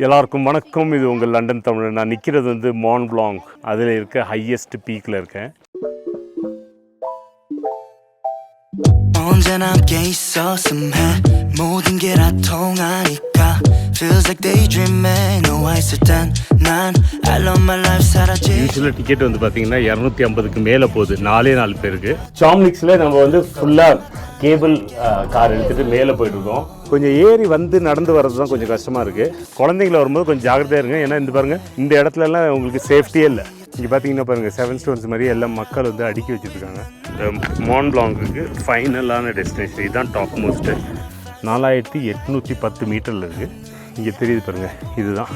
எல்லாருக்கும் வணக்கம். இது உங்கள் லண்டன் தமிழ். நான் நிற்கிறது வந்து Mont Blanc, அதில் இருக்க ஹையஸ்ட் பீக்கில் இருக்கேன். 언제나 함께 있었음해 모든 게 다 통하니까 feels like daydreaming 너와 있을 땐 난 I love my life 사라지. யூசுவலாக ticket வந்து பார்த்தீங்கன்னா 250க்கு மேலே போகுது, 4 பேருக்கு. சாம்லிக்ஸில் நம்ம வந்து ஃபுல்லாக கேபிள் கார் எடுத்துகிட்டு மேலே போயிட்டுருக்கோம். கொஞ்சம் ஏறி வந்து நடந்து வர்றது தான் கொஞ்சம் கஷ்டமாக இருக்குது. குழந்தைங்கள வரும்போது கொஞ்சம் ஜாக்கிரதையாக இருங்க. ஏன்னா இந்த பாருங்கள், இந்த இடத்துலலாம் உங்களுக்கு சேஃப்டியே இல்லை. இங்கே பார்த்தீங்கன்னா பாருங்கள், 7 ஸ்டோன்ஸ் மாதிரி எல்லாம் மக்கள் வந்து அடுக்கி வச்சுருக்காங்க. இந்த Mont Blancக்கு ஃபைனலான டெஸ்டினேஷன் இதுதான். டாப் மோஸ்ட்டு 4810 மீட்டரில் இருக்குது. இங்கே தெரியுது பாருங்கள், இதுதான்.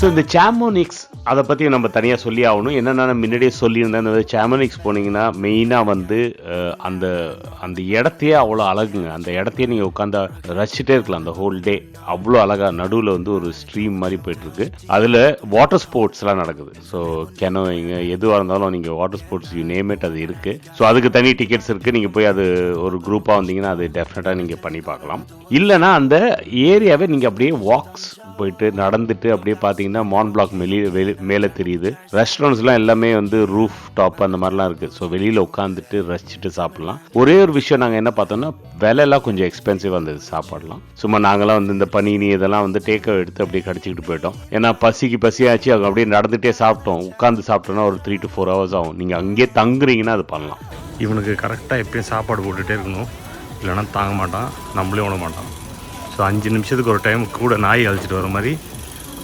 ஸோ இந்த சாமோனிக்ஸ் அதை பற்றி நம்ம தனியாக சொல்லி ஆகணும். என்னென்னா முன்னாடியே சொல்லியிருந்தேன், இந்த சாமோனிக்ஸ் போனீங்கன்னா மெயினாக வந்து அந்த அந்த இடத்தையே அவ்வளோ அழகுங்க. அந்த இடத்தையே நீங்கள் உட்காந்து ரசிச்சுட்டே இருக்கலாம் அந்த ஹோல் டே. அவ்வளோ அழகாக நடுவில் வந்து ஒரு ஸ்ட்ரீம் மாதிரி போயிட்டுருக்கு. அதில் வாட்டர் ஸ்போர்ட்ஸ்லாம் நடக்குது. ஸோ கெனோயிங்க எதுவாக இருந்தாலும் நீங்கள் water sports you name it அது இருக்குது. ஸோ அதுக்கு தனி டிக்கெட்ஸ் இருக்குது. நீங்கள் போய் அது ஒரு குரூப்பாக வந்தீங்கன்னா அது டெஃபினட்டாக நீங்கள் பண்ணி பார்க்கலாம். இல்லைனா அந்த ஏரியாவே நீங்கள் அப்படியே வாக்ஸ் போயிட்டு நடந்துட்டு அப்படியே பார்த்தீங்கன்னா Mont Blanc மேலே தெரியுது. ரெஸ்டாரண்ட்ஸ்லாம் எல்லாமே வந்து ரூஃப் டாப் அந்த மாதிரிலாம் இருக்குது. ஸோ வெளியில் உட்காந்துட்டு ரசிச்சுட்டு சாப்பிட்லாம். ஒரே ஒரு விஷயம் நாங்கள் என்ன பார்த்தோம்னா, விலையெல்லாம் கொஞ்சம் எக்ஸ்பென்சிவாக இருந்தது சாப்பாடலாம். சும்மா நாங்களாம் வந்து இந்த பனீனி இதெல்லாம் வந்து டேக்கை எடுத்து அப்படியே கடிச்சிக்கிட்டு போயிட்டோம். ஏன்னா பசியாச்சு, அங்கே அப்படியே நடந்துகிட்டே சாப்பிட்டோம். உட்காந்து சாப்பிட்டோன்னா ஒரு 3 to 4 hours ஆகும். நீங்கள் அங்கேயே தங்குறீங்கன்னா அது பண்ணலாம். இவனுக்கு கரெக்டாக எப்பயும் சாப்பாடு போட்டுகிட்டே இருக்கணும், இல்லைன்னா தாங்க மாட்டான், நம்மளே விட மாட்டான். ஸோ 5 நிமிஷத்துக்கு ஒரு டைம் கூட நாய் அழைச்சிட்டு வர மாதிரி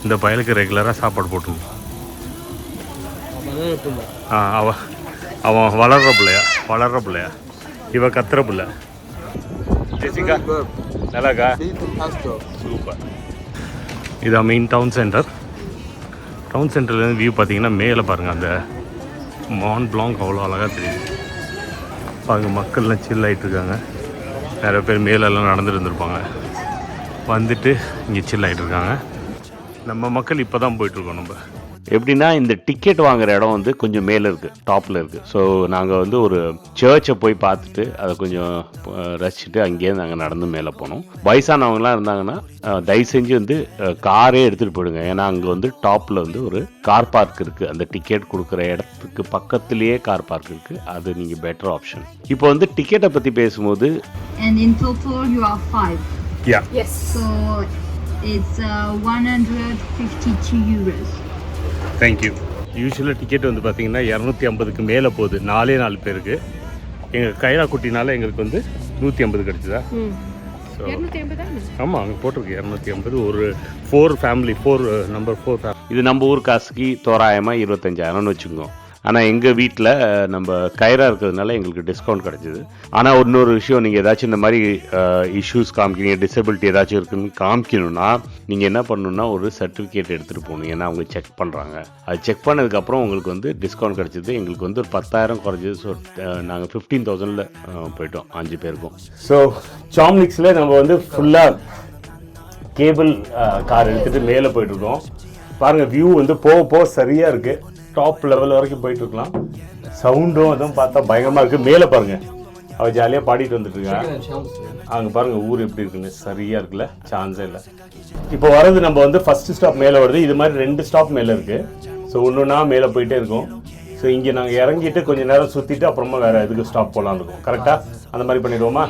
இந்த பயலுக்கு ரெகுலராக சாப்பாடு போட்டுருணும். அவன் வளர்கிற பிள்ளையா இவன் கத்துற பிள்ளை. ஜெசிகா நல்லாக்கா, சூப்பர். இதான் மெயின் டவுன் சென்டர். டவுன் சென்டர்லேருந்து வியூ பார்த்தீங்கன்னா மேலே பாருங்கள், அந்த Mont Blanc அவ்வளோ அழகாக தெரியுது. பாருங்கள், மக்கள்லாம் சில் ஆகிட்டு இருக்காங்க. நிறைய பேர் மேலெல்லாம் நடந்துட்டு இருந்திருப்பாங்க, வந்துட்டு இங்கே சில் ஆகிட்டு இருக்காங்க. நம்ம மக்கள் இப்போ தான் போயிட்டுருக்கோம். நம்ம எப்படின்னா, இந்த டிக்கெட் வாங்குகிற இடம் வந்து கொஞ்சம் மேலே இருக்குது, டாப்பில் இருக்குது. ஸோ நாங்கள் வந்து ஒரு சர்ச்சை போய் பார்த்துட்டு அதை கொஞ்சம் ரசிச்சுட்டு அங்கேயே நாங்கள் நடந்து மேலே போனோம். வயசானவங்களாம் இருந்தாங்கன்னா தயவு செஞ்சு வந்து காரே எடுத்துகிட்டு போயிடுங்க. ஏன்னா அங்கே வந்து டாப்பில் வந்து ஒரு கார் பார்க் இருக்குது. அந்த டிக்கெட் கொடுக்குற இடத்துக்கு பக்கத்துலேயே கார் பார்க் இருக்குது. அது நீங்கள் பெட்டர் ஆப்ஷன். இப்போ வந்து டிக்கெட்டை பற்றி பேசும்போது Yeah. Yes. So it's 152 euros. Thank you. யூஸ்வலாக டிக்கெட் வந்து பார்த்தீங்கன்னா 250க்கு மேலே போகுது, 4 பேருக்கு. எங்கள் கைரா குட்டினால எங்களுக்கு வந்து 150 கிடச்சிதா? ஸோ ஆமாம், அங்கே போட்டிருக்கு 250. ஒரு 4 ஃபேமிலி, 4 நம்பர் 4 ஃபேமிலி. இது நம்ம ஊர் காசுக்கு தோராயமாக 25,000ன்னு வச்சுக்கோங்க. ஆனால் எங்கள் வீட்டில் நம்ம கைரா இருக்கிறதுனால எங்களுக்கு டிஸ்கவுண்ட் கிடச்சிது. ஆனால் இன்னொரு விஷயம், நீங்கள் ஏதாச்சும் இந்த மாதிரி இஷ்யூஸ் காமிக்கிறீங்க, டிசபிலிட்டி ஏதாச்சும் இருக்குன்னு காமிக்கணும்னா நீங்கள் என்ன பண்ணணுன்னா ஒரு சர்டிஃபிகேட் எடுத்துகிட்டு போகணும். ஏன்னா அவங்க செக் பண்ணுறாங்க. அது செக் பண்ணதுக்கப்புறம் உங்களுக்கு வந்து டிஸ்கவுண்ட் கிடச்சிது. எங்களுக்கு வந்து ஒரு 10,000 குறைஞ்சிது. ஸோ நாங்கள் 15,000ல் போயிட்டோம் 5 பேருக்கும். ஸோ சாம்லிக்ஸில் நம்ம வந்து ஃபுல்லாக கேபிள் கார் எடுத்துகிட்டு மேலே போயிட்டுருக்கோம். பாருங்கள், வியூ வந்து போக சரியாக இருக்குது. டாப் லெவல் வரைக்கும் போயிட்டு இருக்கலாம். சவுண்டும் அதுவும் பார்த்தா பயங்கரமாக இருக்குது. மேலே பாருங்கள், அவள் ஜாலியாக பாடிட்டு வந்துட்டு இருக்காங்க. அங்கே பாருங்கள் ஊர் எப்படி இருக்குன்னு, சரியாக இருக்குல்ல, சான்ஸே இல்லை. இப்போ வர்றது நம்ம வந்து ஃபஸ்ட்டு ஸ்டாப் மேலே வருது. இது மாதிரி 2 ஸ்டாப் மேலே இருக்குது. ஸோ ஒன்றுனா மேலே போயிட்டே இருக்கும். ஸோ இங்கே நாங்கள் இறங்கிட்டு கொஞ்சம் நேரம் சுற்றிட்டு அப்புறமா வேறு எதுக்கு ஸ்டாப் போகலான்னு இருக்கும். கரெக்டாக அந்த மாதிரி பண்ணிடுவோமா?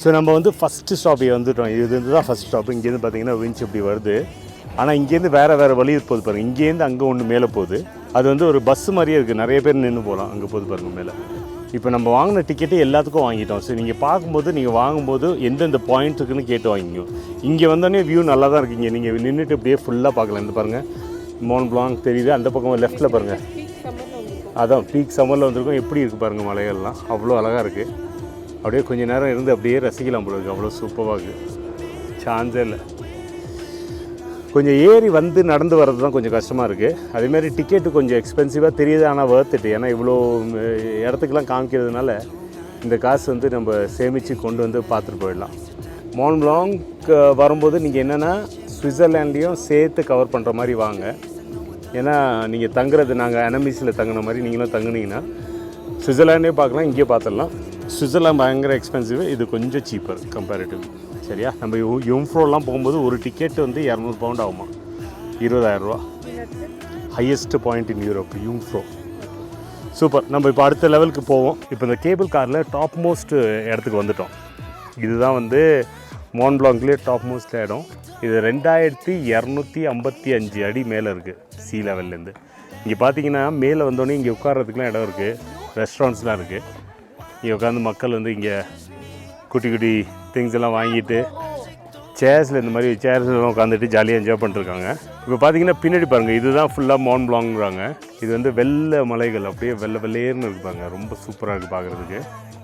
ஸோ நம்ம வந்து ஃபஸ்ட்டு ஸ்டாப் வந்துட்டோம். இது தான் ஃபஸ்ட் ஸ்டாப். இங்கேருந்து பார்த்தீங்கன்னா விஞ்ச் இப்படி வருது. ஆனால் இங்கேருந்து வேறு வழி போகுது பாருங்கள். இங்கேருந்து அங்கே ஒன்று மேலே போகுது. அது வந்து ஒரு பஸ்ஸு மாதிரியே இருக்குது. நிறைய பேர் நின்று போகலாம். அங்கே போகுது பாருங்கள் மேலே. இப்போ நம்ம வாங்கின டிக்கெட்டு எல்லாத்துக்கும் வாங்கிட்டோம். ஸோ நீங்கள் பார்க்கும்போது, நீங்கள் வாங்கும்போது எந்தெந்த பாயிண்ட் இருக்குன்னு கேட்டு வாங்கிக்கோ. இங்கே வந்தோடனே வியூ நல்லா தான் இருக்குங்க. நீங்கள் நின்றுட்டு அப்படியே ஃபுல்லாக பார்க்கலாம். இந்த பாருங்கள் Mont Blanc தெரியுது. அந்த பக்கம் லெஃப்ட்டில் பாருங்கள், அதான் பீக் சம்மரில் வந்திருக்கோம். எப்படி இருக்குது பாருங்கள், மலைகள்லாம் அவ்வளோ அழகாக இருக்குது. அப்படியே கொஞ்சம் நேரம் இருந்து அப்படியே ரசிக்கலாம் போல இருக்குது. அவ்வளோ சூப்பராக இருக்குது, சான்ஸே இல்லை. கொஞ்சம் ஏறி வந்து நடந்து வர்றது தான் கொஞ்சம் கஷ்டமாக இருக்குது. அதேமாதிரி டிக்கெட்டு கொஞ்சம் எக்ஸ்பென்சிவாக தெரியுது, ஆனால் வர்த் இட். ஏன்னா இவ்வளோ இடத்துக்கெலாம் காமிக்கிறதுனால இந்த காசு வந்து நம்ம சேமித்து கொண்டு வந்து பார்த்துட்டு போயிடலாம். மோண்ட் பிளாங்க் வரும்போது நீங்கள் என்னென்னா சுவிட்சர்லாண்ட்லேயும் சேர்த்து கவர் பண்ணுற மாதிரி வாங்க. ஏன்னா நீங்கள் தங்குறது நாங்கள் அனமீஸில் தங்கின மாதிரி நீங்களும் தங்குனீங்கன்னா சுவிட்சர்லாண்டே பார்க்கலாம், இங்கேயே பார்த்துடலாம். சுவிட்சர்லாண்ட் பயங்கர எக்ஸ்பென்சிவ், இது கொஞ்சம் சீப்பர் கம்பேரிட்டிவ். சரியா? நம்ம யூம்ஃப்ரோலாம் போகும்போது ஒரு டிக்கெட் வந்து 200 பவுண்ட் ஆகுமா, 20,000 ரூபா. Highest point in Europe Jungfrau. Super. நம்ம இப்போ அடுத்த லெவலுக்கு போவோம். இப்போ இந்த கேபிள் காரில் டாப் மோஸ்ட் இடத்துக்கு வந்துட்டோம். இதுதான் வந்து மோண்ட் பிளாங்க்லேயே டாப் மோஸ்ட் இடம். இது 2255 அடி மேலே இருக்குது சீ லெவல்லேருந்து. இங்கே பார்த்தீங்கன்னா மேலே வந்தோடனே இங்கே உட்கார்றதுக்குலாம் இடம் இருக்குது, ரெஸ்டாரண்ட்ஸ்லாம் இருக்குது. இங்கே உட்காந்து மக்கள் வந்து இங்கே குட்டி குட்டி திங்ஸ் எல்லாம் வாங்கிட்டு சேர்ஸில் இந்த மாதிரி சேர்ஸ்லாம் உட்காந்துட்டு ஜாலியாக என்ஜாய் பண்ணிருக்காங்க. இப்போ பார்த்தீங்கன்னா பின்னாடி பாருங்கள், இதுதான் ஃபுல்லாக மோண்ட் பிளாங்கிறாங்க. இது வந்து வெள்ளை மலைகள் அப்படியே வெள்ளை வெள்ளையர்னு இருப்பாங்க, ரொம்ப சூப்பராக இருக்குது பார்க்குறதுக்கு.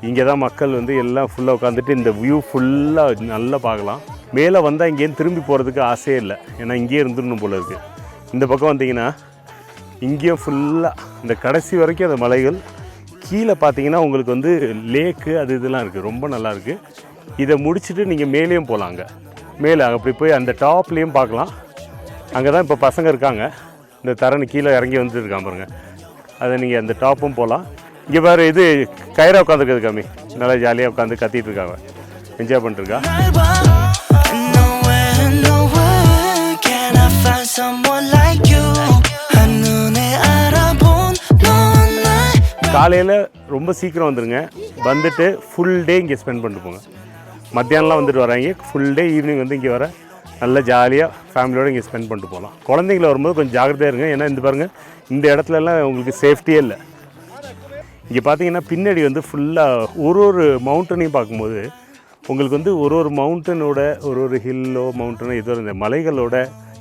இங்கே தான் மக்கள் வந்து எல்லாம் ஃபுல்லாக உட்காந்துட்டு இந்த வியூ ஃபுல்லாக நல்லா பார்க்கலாம். மேலே வந்தால் இங்கேருந்து திரும்பி போகிறதுக்கு ஆசையே இல்லை, ஏன்னா இங்கேயே இருந்துடணும் போல இருக்குது. இந்த பக்கம் வந்தீங்கன்னா இங்கேயும் ஃபுல்லாக இந்த கடைசி வரைக்கும் அந்த மலைகள். கீழே பார்த்தீங்கன்னா உங்களுக்கு வந்து லேக்கு அது இதெல்லாம் இருக்குது, ரொம்ப நல்லாயிருக்கு. இதை முடிச்சுட்டு நீங்கள் மேலேயும் போகலாங்க. மேலே அப்படி போய் அந்த டாப்லேயும் பார்க்கலாம். அங்கே தான் இப்போ பசங்க இருக்காங்க, இந்த தரணி கீழே இறங்கி வந்துருக்கான் பாருங்கள். அதை நீங்கள் அந்த டாப்பும் போகலாம். இங்கே வேறு இது கயிறாக உட்காந்துருக்குது கம்மி, நல்லா ஜாலியாக உட்காந்து கத்திட்டு இருக்காங்க, என்ஜாய் பண்ணிட்டுருக்கா. காலையில் ரொம்ப சீக்கிரம் வந்துடுங்க, வந்துட்டு ஃபுல் டே இங்கே ஸ்பெண்ட் பண்ணிட்டு போங்க. மத்தியானம்லாம் வந்துட்டு வராங்க, ஃபுல் டே ஈவினிங் வந்து இங்கே வர நல்லா ஜாலியாக ஃபேமிலியோடு இங்கே ஸ்பெண்ட் பண்ணிட்டு போகலாம். குழந்தைங்கள வரும்போது கொஞ்சம் ஜாக்கிரதையாக இருங்க, ஏன்னா இந்த பாருங்கள் இந்த இடத்துலலாம் உங்களுக்கு சேஃப்டியே இல்லை. இங்கே பார்த்தீங்கன்னா பின்னாடி வந்து ஃபுல்லாக ஒரு மவுண்டனையும் பார்க்கும்போது உங்களுக்கு வந்து ஒரு மவுண்டனோட ஒரு ஹில்லோ மவுண்டனோ ஏதோ இந்த மலைகளோட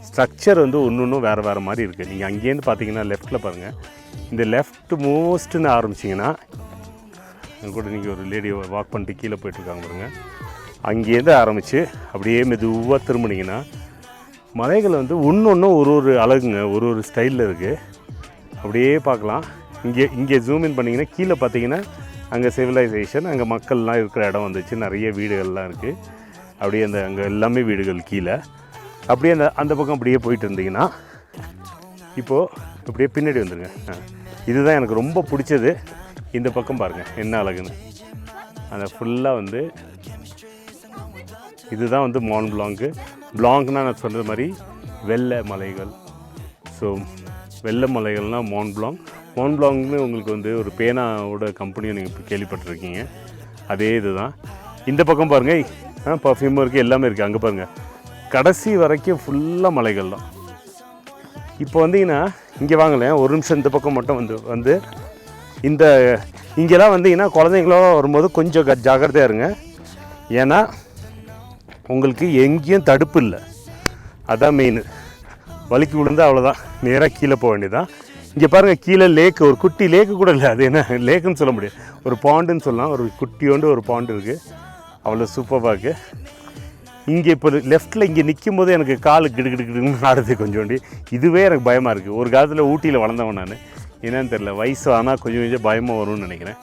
ஸ்ட்ரக்சர் வந்து ஒன்று வேறு மாதிரி இருக்குது. நீங்கள் அங்கேருந்து பார்த்தீங்கன்னா லெஃப்ட்டில் பாருங்கள், இந்த லெஃப்ட் மோஸ்ட்டுன்னு ஆரம்பிச்சிங்கன்னா அங்கே கூட நீங்கள் ஒரு லேடி வாக் பண்ணிட்டு கீழே போயிட்டுருக்காங்க பாருங்கள். அங்கேருந்து ஆரம்பித்து அப்படியே மெதுவாக திரும்பினீங்கன்னா மலைகள் வந்து ஒன்று ஒரு அழகுங்க, ஒரு ஸ்டைலில் இருக்குது, அப்படியே பார்க்கலாம். இங்கே ஜூம் இன் பண்ணிங்கன்னா கீழே பார்த்தீங்கன்னா அங்கே சிவிலைசேஷன், அங்கே மக்கள்லாம் இருக்கிற இடம் வந்துச்சு, நிறைய வீடுகள்லாம் இருக்குது. அப்படியே அங்கே எல்லாமே வீடுகள் கீழே. அப்படியே அந்த பக்கம் அப்படியே போயிட்டு இருந்தீங்கன்னா இப்போது அப்படியே பின்னாடி வந்துடுங்க. இதுதான் எனக்கு ரொம்ப பிடிச்சது. இந்த பக்கம் பாருங்கள் என்ன அழகுன்னு. அந்த ஃபுல்லாக வந்து இதுதான் வந்து மோண்ட் பிளாங்க்கு. பிளாங்க்னால் நான் சொல்கிற மாதிரி வெள்ளை மலைகள். ஸோ வெள்ளை மலைகள்னால் மோண்ட் பிளாங்க். மோண்ட் பிளாங்க்னு உங்களுக்கு வந்து ஒரு பேனாவோட கம்பெனியை நீங்கள் இப்போ கேள்விப்பட்டிருக்கீங்க, அதே இது தான். இந்த பக்கம் பாருங்கள், பர்ஃப்யூமும் இருக்குது, எல்லாமே இருக்குது. அங்கே பாருங்கள் கடைசி வரைக்கும் ஃபுல்லாக மலைகள் தான். இப்போ வந்தீங்கன்னா இங்கே வாங்கலேன் ஒரு நிமிஷம், இந்த பக்கம் மட்டும் வந்து இந்த இங்கெல்லாம் வந்தீங்கன்னா குழந்தைங்களோட வரும்போது கொஞ்சம் ஜாக்கிரதையாக இருங்க, ஏன்னா உங்களுக்கு எங்கேயும் தடுப்பு இல்லை, அதான் மெயின். வலிக்கு விழுந்து அவ்வளோதான், நேராக கீழே போக வேண்டியதான். இங்கே பாருங்கள் கீழே லேக்கு, ஒரு குட்டி லேக்கு கூட இல்லை, அது என்ன லேக்குன்னு சொல்ல முடியாது, ஒரு பாண்டுன்னு சொல்லலாம். ஒரு குட்டியோண்டு ஒரு பாண்டு இருக்குது, அவ்வளோ சூப்பராக இருக்குது. இங்கே இப்போ லெஃப்ட்டில் இங்கே நிற்கும் போது எனக்கு காலு கிடுக்கிடுன்னு ஆடுது கொஞ்சோண்டி. இதுவே எனக்கு பயமாக இருக்குது. ஒரு காலத்தில் ஊட்டியில் வளர்ந்தவன் நான், என்னன்னு தெரில, வயசு ஆனால் கொஞ்சம் பயமாக வரும்னு நினைக்கிறேன்.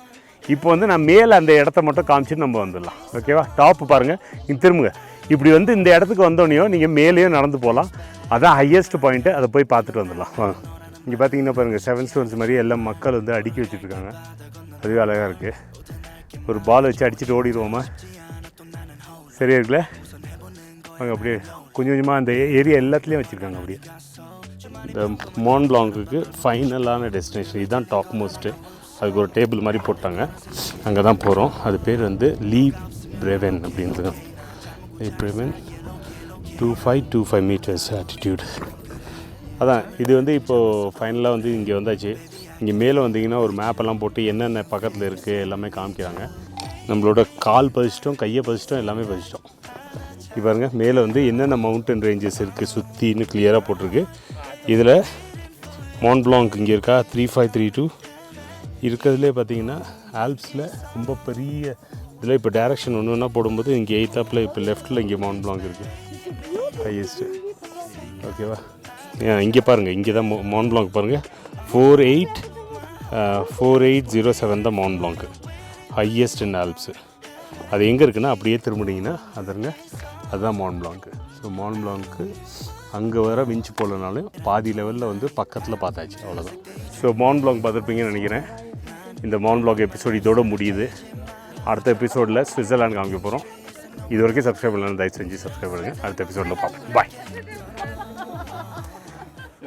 இப்போ வந்து நான் மேலே அந்த இடத்த மட்டும் காமிச்சிட்டு நம்ம வந்துடலாம், ஓகேவா? டாப்பு பாருங்கள், இங்கே திரும்புங்க. இப்படி வந்து இந்த இடத்துக்கு வந்தோடனையும் நீங்கள் மேலேயும் நடந்து போகலாம், அதான் ஹையஸ்ட் பாயிண்ட்டு, அதை போய் பார்த்துட்டு வந்துடலாம் வாங்க. இங்கே பார்த்தீங்கன்னா பாருங்கள் 7 ஸ்டோன்ஸ் மாதிரி எல்லாம் மக்கள் வந்து அடுக்கி வச்சுட்ருக்காங்க, அதுவே அழகாக இருக்குது. ஒரு பால் வச்சு அடிச்சுட்டு ஓடிடுவோமா? சரியா இருக்குல்ல? அங்கே அப்படியே கொஞ்சம் கொஞ்சமாக அந்த ஏரியா எல்லாத்துலேயும் வச்சுருக்காங்க. அப்படியே இந்த மோண்ட் பிளாங்க்குக்கு ஃபைனலான டெஸ்டினேஷன் இதுதான், டாப் மோஸ்ட்டு. அதுக்கு ஒரு டேபிள் மாதிரி போட்டாங்க, அங்கே தான் போகிறோம். அது பேர் வந்து ப்ரெவென் அப்படின்றது. ப்ரெவென் 2525 மீட்டர்ஸ் ஆல்டிடியூட். அதான் இது வந்து இப்போது ஃபைனலாக வந்து இங்கே வந்தாச்சு. இங்கே மேலே வந்தீங்கன்னா ஒரு மேப்பெல்லாம் போட்டு என்னென்ன பக்கத்தில் இருக்குது எல்லாமே காமிக்கிறாங்க. நம்மளோட கால் பதிச்சிட்டோம், கையை பதிச்சிட்டோம், எல்லாமே பதிச்சிட்டோம். இப்போ பாருங்க மேலே வந்து என்னென்ன மவுண்டன் ரேஞ்சஸ் இருக்குது சுற்றின்னு கிளியராக போட்டிருக்கு. இதில் மோண்ட் பிளாங்க் இங்கே இருக்கா 3532 இருக்கிறதுலே பார்த்தீங்கன்னா ஆல்ப்ஸில் ரொம்ப பெரிய இதில் இப்போ டேரெக்ஷன் ஒன்று ஒன்றா போடும்போது இங்கே 8th இப்போ லெஃப்ட்டில் இங்கே மவுண்ட் பிளாங்க் இருக்குது ஹையஸ்ட்டு, ஓகேவா? இங்கே பாருங்கள், இங்கே தான் மவுண்ட் பிளாங்க் பாருங்கள் 4807 தான் மவுண்ட் பிளாங்க்கு. ஹையஸ்ட் இன் ஆல்ப்ஸு. அது எங்கே இருக்குன்னா அப்படியே திரும்பினீங்கன்னா அதுங்க அதுதான் மவுண்ட் பிளாங்க்கு. ஸோ மவுண்ட் பிளாங்க்கு அங்கே வர விஞ்ச் போகலனாலும் பாதி லெவலில் வந்து பக்கத்தில் பார்த்தாச்சு, அவ்வளோதான். ஸோ மவுண்ட் பிளாங்க் பார்த்துருப்பீங்கன்னு நினைக்கிறேன். இந்த மவுண்ட் பிளாக் எபிசோட் இதோடு முடியுது. அடுத்த எபிசோடில் ஸ்விட்சர்லாந்து காமிக்க போகிறோம். இது வரைக்கும் சப்ஸ்கிரைப் பண்ணலாம், தயவு செஞ்சு சப்ஸ்கிரைப் பண்ணுங்கள். அடுத்த எபிசோடில் பார்ப்போம். பாய்.